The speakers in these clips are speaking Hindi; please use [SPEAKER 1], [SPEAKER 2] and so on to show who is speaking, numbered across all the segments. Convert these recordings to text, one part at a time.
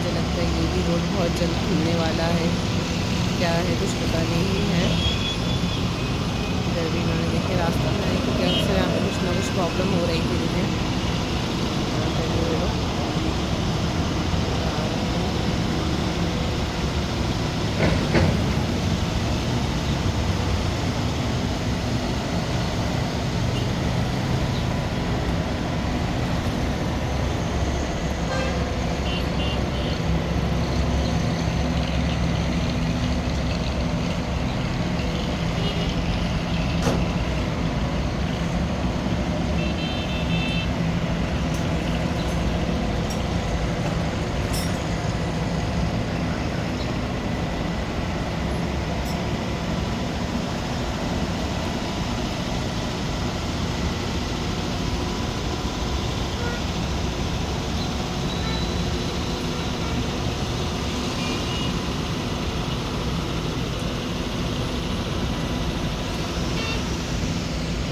[SPEAKER 1] मुझे लगता है ये भी रोड बहुत जल्द खुलने वाला है। क्या है कुछ पता नहीं है। इधर भी इन्होंने देखिए रास्ता बनाया, क्योंकि अक्सर यहाँ पे कुछ ना कुछ प्रॉब्लम हो रही थी इन्हें। यहाँ पे भी ये लोग बता रहे हैं।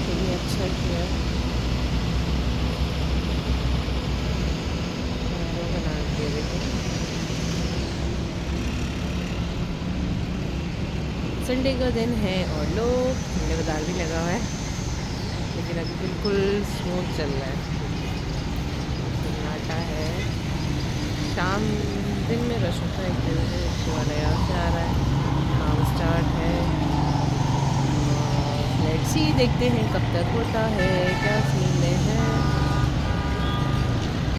[SPEAKER 1] ये भी अच्छा किया है, मैंगो बना दिए देखो। संडे का दिन है और लोग संडे बाजार भी लगा हुआ है, लेकिन अभी बिल्कुल स्मूथ चल रहा है, सन्नाटा है। शाम दिन में रश होता है, 1 बजे रिक्शे वाला यहाँ से आ रहा है, काम स्टार्ट है। और लेट्स सी देखते हैं कब तक होता है, क्या सीन है।